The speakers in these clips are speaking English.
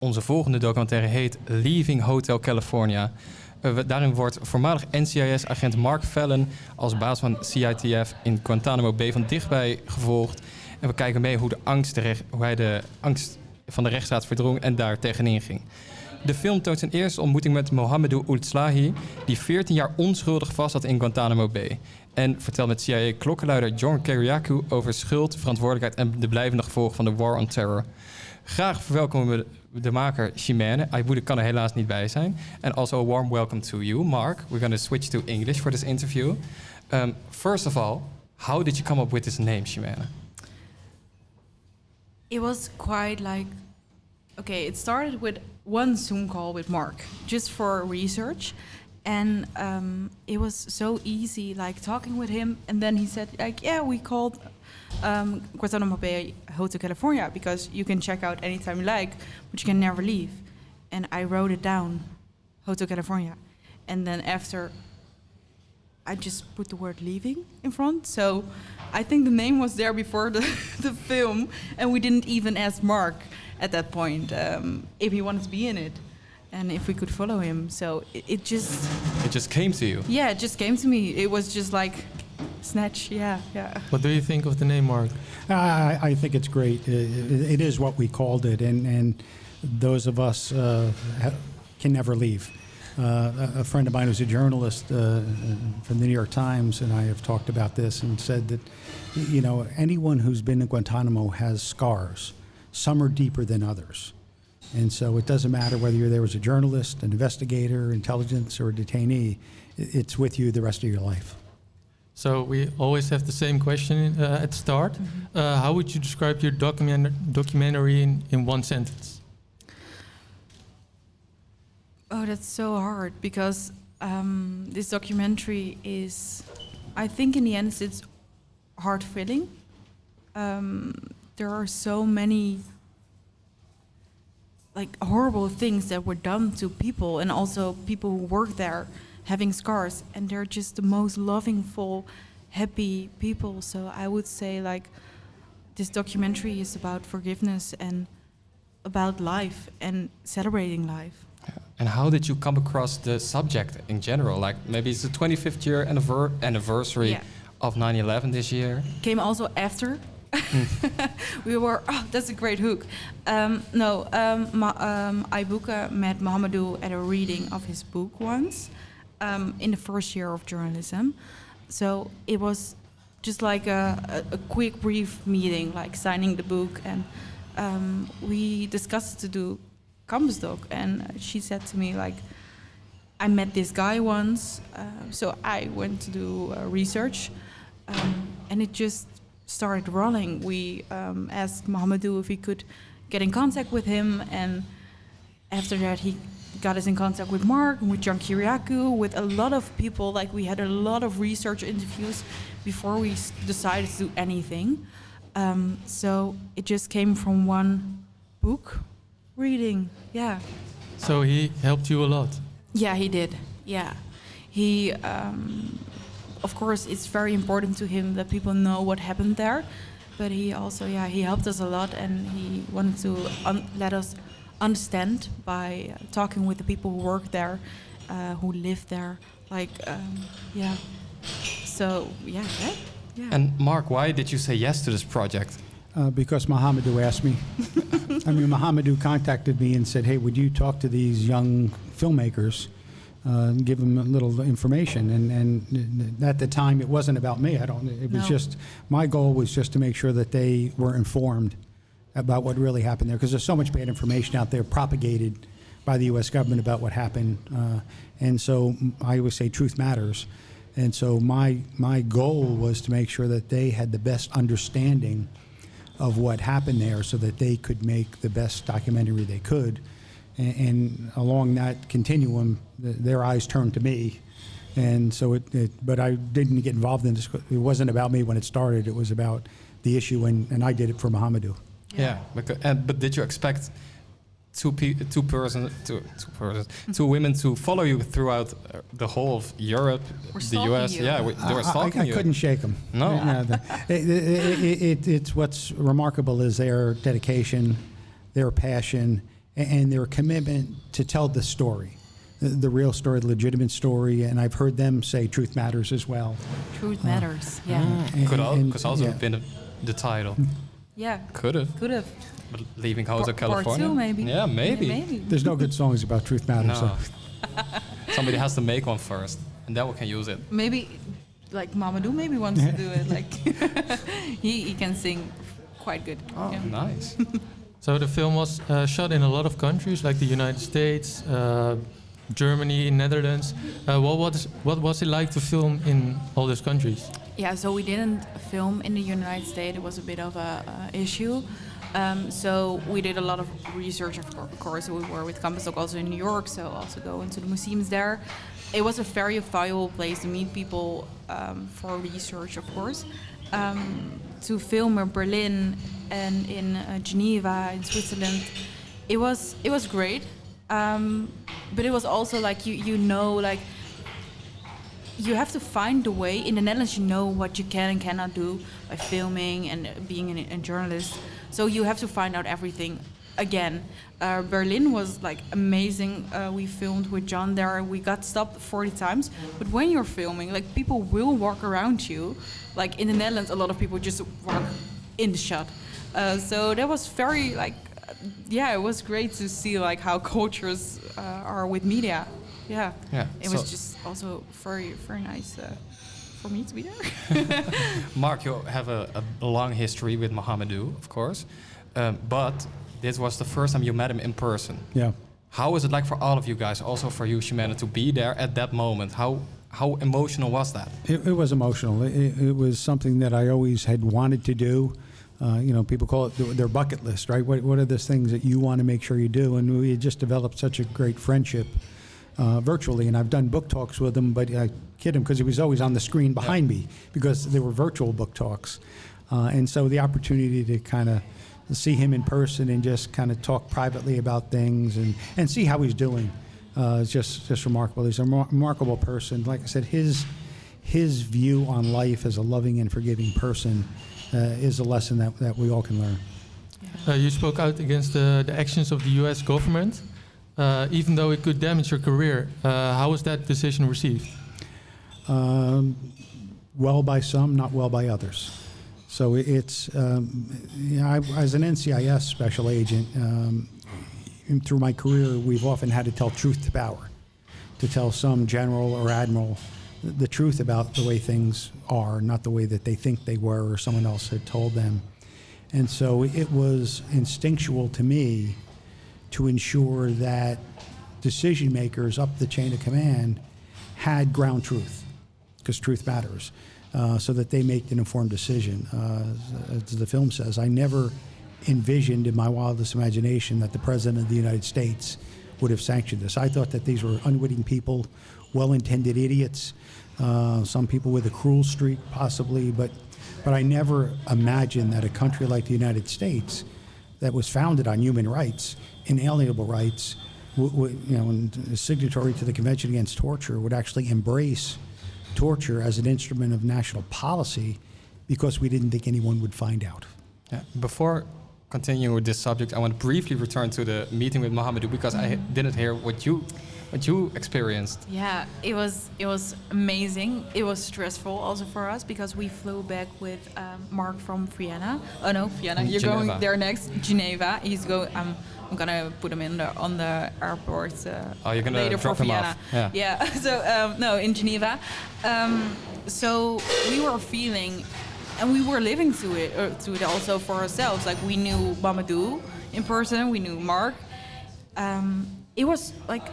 Onze volgende documentaire heet Leaving Hotel California. Daarin wordt voormalig NCIS-agent Mark Fallon als baas van CITF in Guantanamo Bay van dichtbij gevolgd. En we kijken mee hoe hij de angst van de rechtsstaat verdrong en daar tegenin ging. De film toont zijn eerste ontmoeting met Mohamedou Ould-Slahi, die 14 jaar onschuldig vast zat in Guantanamo Bay. En vertelt met CIA-klokkenluider John Kiriakou over schuld, verantwoordelijkheid en de blijvende gevolgen van de War on Terror. Graag verwelkomen we de maker Chimène. Moeder kan er helaas niet bij zijn. And also a warm welcome to you, Mark. We're going to switch to English for this interview. First of all, how did you come up with this name, Chimène? It was quite like, okay, it started with one Zoom call with Mark, just for research. And it was so easy, like talking with him. And then he said, like, yeah, we called Guantanamo Bay Hotel California because you can check out anytime you like, but you can never leave. And I wrote it down, Hotel California. And then after, I just put the word leaving in front. So I think the name was there before the film. And we didn't even ask Mark at that point if he wanted to be in it. And if we could follow him. So it just came to you? Yeah, it just came to me. It was just like snatch, yeah. What do you think of the name, Mark? I think it's great. It is what we called it, and those of us can never leave. A friend of mine who's a journalist from the New York Times, and I have talked about this and said that, you know, anyone who's been in Guantanamo has scars. Some are deeper than others. And so it doesn't matter whether you're there as a journalist, an investigator, intelligence, or a detainee, it's with you the rest of your life. So we always have the same question at the start. Mm-hmm. How would you describe your documentary in one sentence? Oh, that's so hard because this documentary is, I think in the end it's hard-feeling. There are so many like horrible things that were done to people, and also people who work there having scars, and they're just the most lovingful, happy people. So I would say like this documentary is about forgiveness and about life and celebrating life. Yeah. And how did you come across the subject in general? Like maybe it's the 25th year anniversary of 9/11 this year. Came also after. We were, that's a great hook. Ibuka met Mohamedou at a reading of his book once in the first year of journalism. So it was just like a quick, brief meeting, like signing the book. And we discussed to do campus doc. And she said to me, like, I met this guy once. So I went to do research. And it just started rolling. We asked Mohamedou if we could get in contact with him, and after that he got us in contact with Mark and with John Kiriakou, with a lot of people. Like we had a lot of research interviews before we decided to do anything. So it just came from one book reading. Yeah. So he helped you a lot. Yeah, he did. Yeah, he. Of course, it's very important to him that people know what happened there. But he also, he helped us a lot, and he wanted to let us understand by talking with the people who work there, who live there. So, yeah. And Mark, why did you say yes to this project? Because Mohamedou asked me. I mean, Mohamedou contacted me and said, hey, would you talk to these young filmmakers? Give them a little information, and at the time it wasn't about me. It was just my goal was just to make sure that they were informed about what really happened there, because there's so much bad information out there propagated by the U.S. government about what happened, and so I always say truth matters, and so my goal was to make sure that they had the best understanding of what happened there, so that they could make the best documentary they could. And along that continuum, their eyes turned to me, and so but I didn't get involved in this. It wasn't about me when it started. It was about the issue, and I did it for Mohamedou. Yeah, but did you expect two women to follow you throughout the whole of Europe, the US? You. Yeah, they were stalking you. I couldn't shake them. No. It's what's remarkable is their dedication, their passion. and their commitment to tell the story, the real story, the legitimate story. And I've heard them say truth matters as well. Truth matters. Yeah. Could also yeah. have been the title. Yeah. Could have. Could have. But Leaving Hotel Part California. 2 maybe. Yeah, maybe. Yeah, maybe. There's no good songs about truth matters. No. So. Somebody has to make one first, and then we can use it. Maybe, like Mamadou maybe wants to do it. Like he can sing quite good. Oh, Yeah. nice. So the film was shot in a lot of countries, like the United States, Germany, Netherlands. What was it like to film in all those countries? Yeah, so we didn't film in the United States. It was a bit of a issue. So we did a lot of research, of course. We were with Campus Doc also in New York, so also go into the museums there. It was a very valuable place to meet people for research, of course. To film in Berlin and in Geneva, in Switzerland, it was great. But it was also like like you have to find the way. In the Netherlands, you know what you can and cannot do by filming and being a journalist. So you have to find out everything again. Berlin was like amazing. We filmed with John there. We got stopped 40 times. But when you're filming, like people will walk around you. Like in the Netherlands, a lot of people just walk in the shot. So that was very like, it was great to see like how cultures are with media. Yeah. It was just also very, very nice for me to be there. Mark, you have a long history with Mahamadou, of course, but this was the first time you met him in person. Yeah. How was it like for all of you guys, also for you, Chimène, to be there at that moment? How emotional was that? It was emotional. It was something that I always had wanted to do. People call it their bucket list, right? What are the things that you want to make sure you do? And we had just developed such a great friendship virtually. And I've done book talks with him, but I kid him because he was always on the screen behind me because they were virtual book talks. And so the opportunity to kind of see him in person and just kind of talk privately about things and see how he's doing is just remarkable. He's a remarkable person. Like I said, his view on life as a loving and forgiving person is a lesson that we all can learn. You spoke out against the actions of the U.S. government, even though it could damage your career. How was that decision received? Well by some, not well by others. So it's, as an NCIS special agent, through my career, we've often had to tell truth to power, to tell some general or admiral the truth about the way things are, not the way that they think they were or someone else had told them. And so it was instinctual to me to ensure that decision makers up the chain of command had ground truth, because truth matters, so that they make an informed decision. As the film says, I never envisioned in my wildest imagination that the President of the United States would have sanctioned this. I thought that these were unwitting people, well-intended idiots, some people with a cruel streak possibly, but I never imagined that a country like the United States that was founded on human rights, inalienable rights, and signatory to the Convention Against Torture, would actually embrace torture as an instrument of national policy because we didn't think anyone would find out. Yeah. Before continuing with this subject, I want to briefly return to the meeting with Mahamadou because I didn't hear what you experienced. Yeah, it was amazing. It was stressful also for us because we flew back with Mark from Vienna. Oh no, Vienna. You're Geneva. going there next. Geneva. He's going. I'm gonna put him on the airport. You're gonna later drop for him Vienna. off. Yeah. So no, in Geneva. So we were feeling, and we were living to it also for ourselves. Like we knew Mamadou in person. We knew Mark. It was like.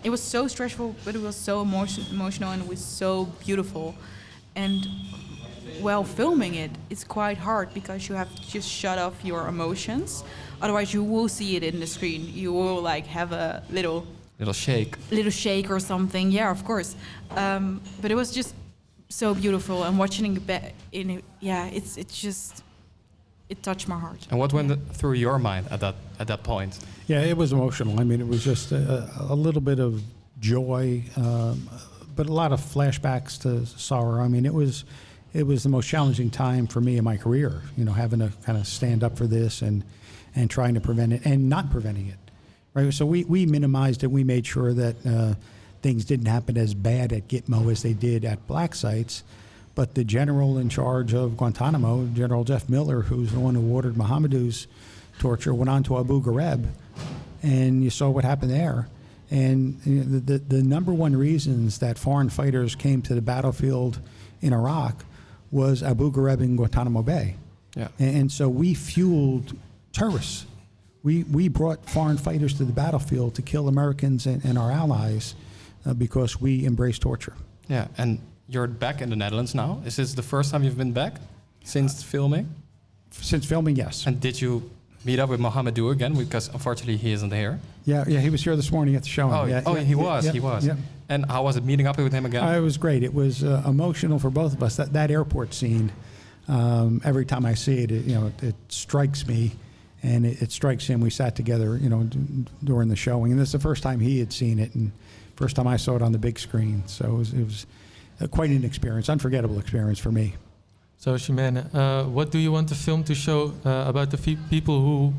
It was so stressful, but it was so emotional and it was so beautiful. And while filming it, it's quite hard because you have to just shut off your emotions. Otherwise, you will see it in the screen. You will like have a little shake or something. Yeah, of course. But it was just so beautiful, and watching it back in it, it touched my heart. And what went through your mind at that point? Yeah, it was emotional. I mean, it was just a little bit of joy, but a lot of flashbacks to sorrow. I mean, it was the most challenging time for me in my career, having to kind of stand up for this and and trying to prevent it and not preventing it. Right. So we minimized it. We made sure that things didn't happen as bad at Gitmo as they did at black sites. But the general in charge of Guantanamo, General Jeff Miller, who's the one who ordered Mohamedou's torture, went on to Abu Ghraib, and you saw what happened there. And the number one reasons that foreign fighters came to the battlefield in Iraq was Abu Ghraib and Guantanamo Bay. Yeah. And so we fueled terrorists. We brought foreign fighters to the battlefield to kill Americans and our allies because we embraced torture. Yeah, and you're back in the Netherlands now. Is this the first time you've been back since filming? Since filming, yes. And did you meet up with Mohamedou again? Because unfortunately he isn't here. Yeah, he was here this morning at the showing. He was. Yeah. And how was it meeting up with him again? It was great. It was emotional for both of us. That airport scene, every time I see it, it strikes me. And it strikes him. We sat together, during the showing, and this is the first time he had seen it, and first time I saw it on the big screen. So it was quite an experience, unforgettable experience for me. So, Chimène, what do you want the film to show about the people who,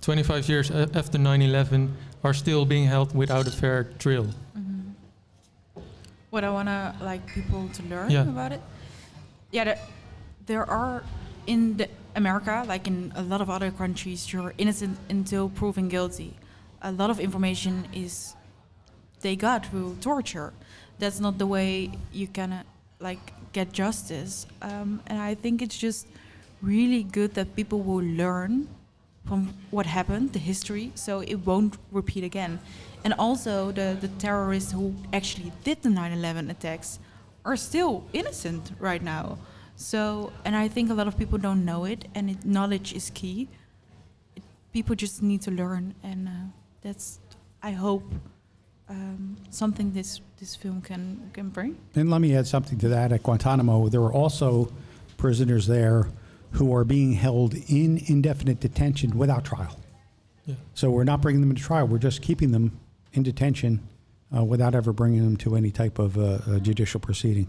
25 years after 9/11, are still being held without a fair trial? Mm-hmm. What I want to people to learn about it? Yeah, there are in America, like in a lot of other countries, you're innocent until proven guilty. A lot of information they got through torture. That's not the way you can get justice. And I think it's just really good that people will learn from what happened, the history, so it won't repeat again. And also the terrorists who actually did the 9/11 attacks are still innocent right now. So, and I think a lot of people don't know it, and knowledge is key. People just need to learn, and that's, I hope, something this film can bring. And let me add something to that. At Guantanamo, there are also prisoners there who are being held in indefinite detention without trial. Yeah. So we're not bringing them to trial. We're just keeping them in detention without ever bringing them to any type of judicial proceeding.